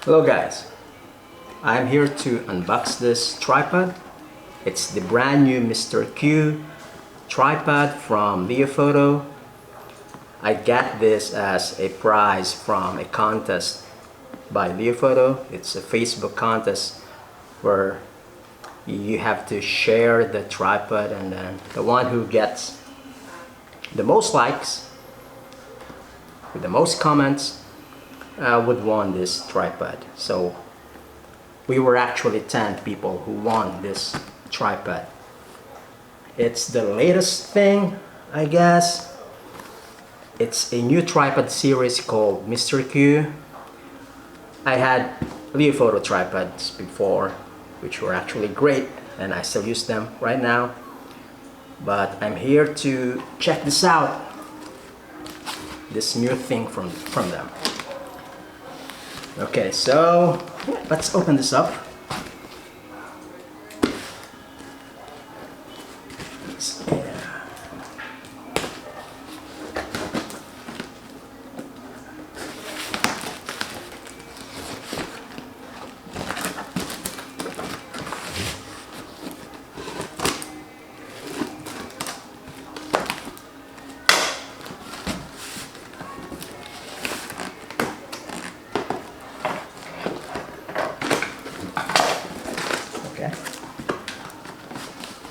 Hello guys, I'm here to unbox this tripod. It's the brand new Mr. Q tripod from Leofoto. I got this as a prize from a contest by Leofoto. It's a Facebook contest where you have to share the tripod, and then the one who gets the most likes with the most comments would won this tripod. So we were actually 10 people who won this tripod. It's the latest thing, I guess. It's a new tripod series called Mr. Q. I had Leofoto tripods before, which were actually great, and I still use them right now. But I'm here to check this out, this new thing from them. Okay, so let's open this up.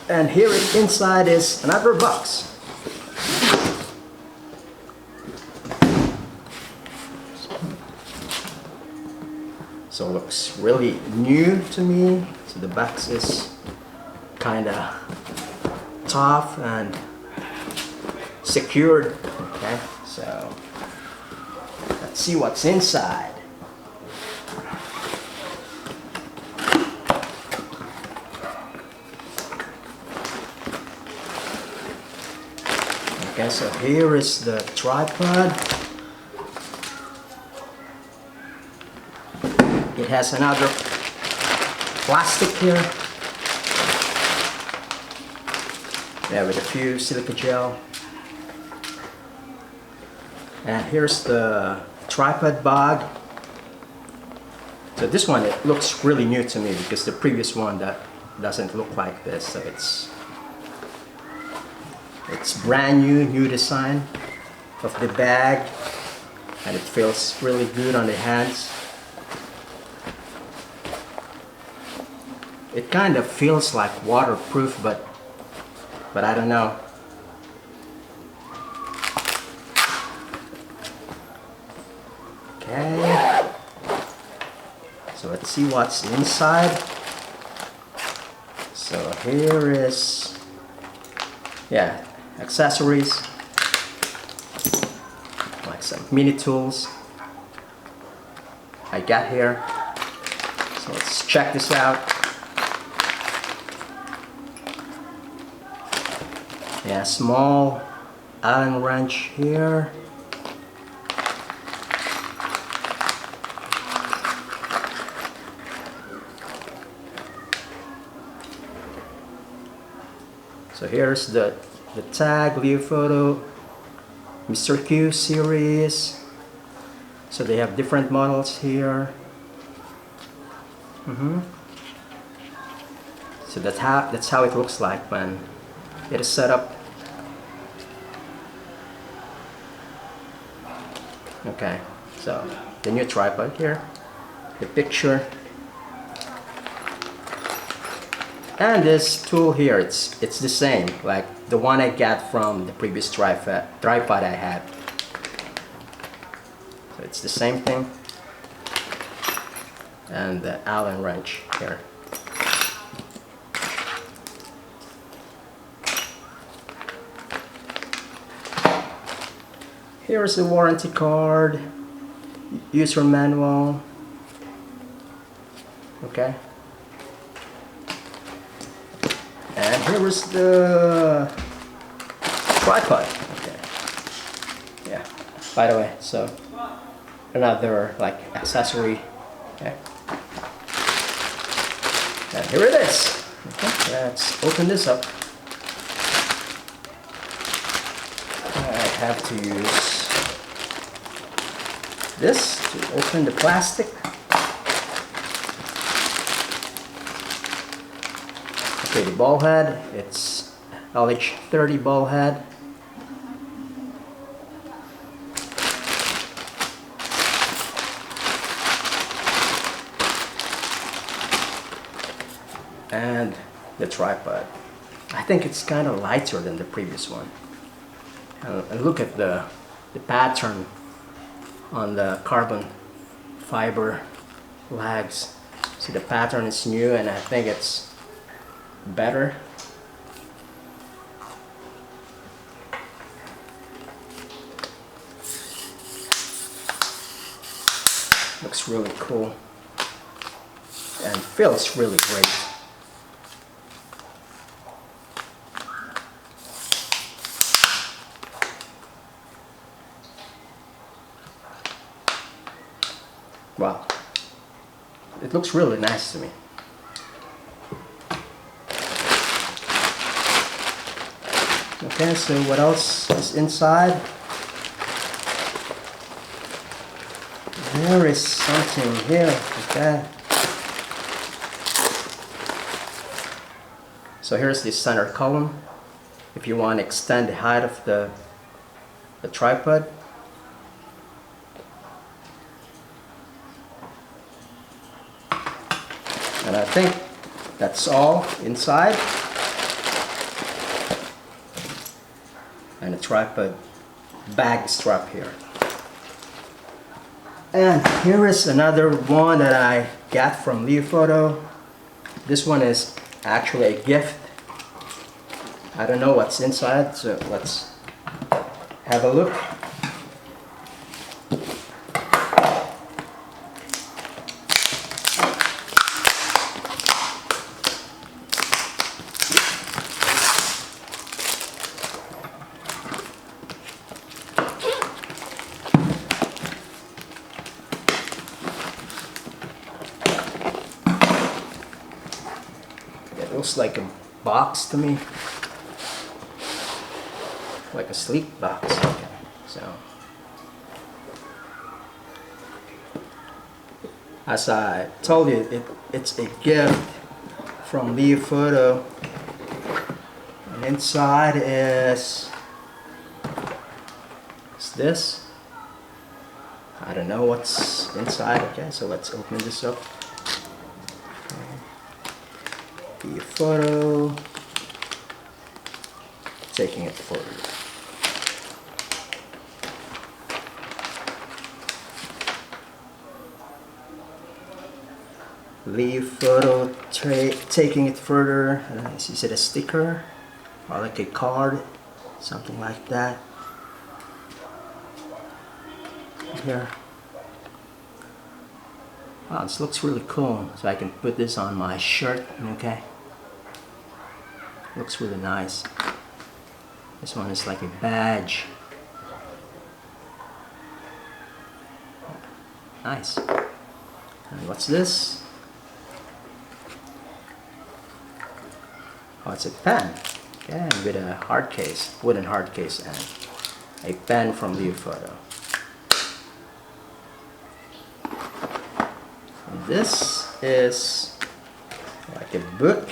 And here inside is another box. So it looks really new to me. So the box is kind of tough and secured. Okay, so let's see what's inside. Okay, so here is the tripod. It has another plastic here. Yeah, with a few silica gel. And here's the tripod bag. So this one, it looks really new to me because the previous one that doesn't look like this. So it's brand new design of the bag, and it feels really good on the hands. It kind of feels like waterproof, but I don't know. Okay, so let's see what's inside. So here is, yeah, accessories, like some mini tools I got here. So let's check this out. Yeah, small Allen wrench here. So here's the tag, Leofoto Mr. Q series. So they have different models here. So that's how it looks like when it is set up. Okay, so the new tripod here, the picture, and this tool here, it's the same like the one I got from the previous tripod I had. So it's the same thing, and the Allen wrench here. Here's the warranty card, user manual. Okay. And here is the tripod. Okay. Yeah. By the way, so another like accessory. Okay. And here it is. Okay. Let's open this up. I have to use this to open the plastic. Okay, the ball head, it's LH-30 ball head. And the tripod. I think it's kind of lighter than the previous one. And look at the pattern on the carbon fiber legs. See, the pattern is new and I think it's better. Looks really cool and feels really great. Wow, it looks really nice to me. Okay, so what else is inside? There is something here. Okay. So here's the center column. If you want to extend the height of the tripod. And I think that's all inside. And a tripod bag strap here. And here is another one that I got from Leofoto. This one is actually a gift. I don't know what's inside, so let's have a look. It looks like a box to me, like a sleep box. Okay, so as I told you, it's a gift from Leofoto, and inside is this. I don't know what's inside. Okay, so let's open this up. Leofoto, taking it forward. Leofoto taking it further. Is it a sticker or like a card, something like that? Here. Wow, this looks really cool. So I can put this on my shirt. Okay. Looks really nice. This one is like a badge. Nice. And what's this? Oh, it's a pen. Okay, with a hard case, wooden hard case, and a pen from Leofoto. And this is like a book.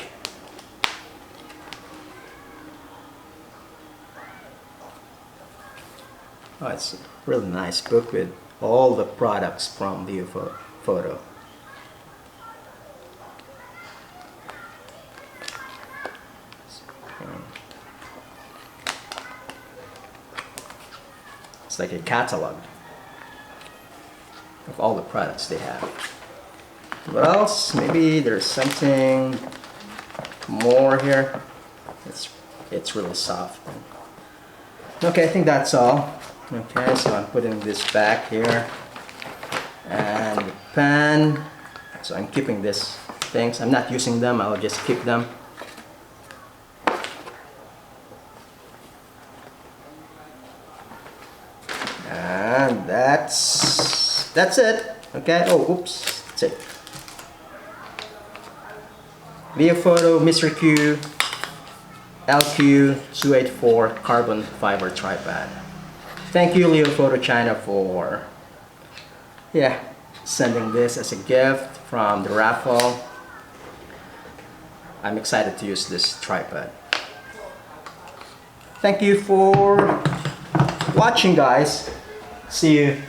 Oh, it's a really nice book with all the products from Leofoto. It's like a catalog of all the products they have. What else? Maybe there's something more here. It's really soft. Okay, I think that's all. Okay, so I'm putting this back here, and the pen. So I'm keeping these things. I'm not using them. I'll just keep them. And that's it. Okay. Oh, oops. That's it. Leofoto Mr. Q LQ-284 carbon fiber tripod. Thank you, Leofoto China, for sending this as a gift from the raffle. I'm excited to use this tripod. Thank you for watching, guys. See you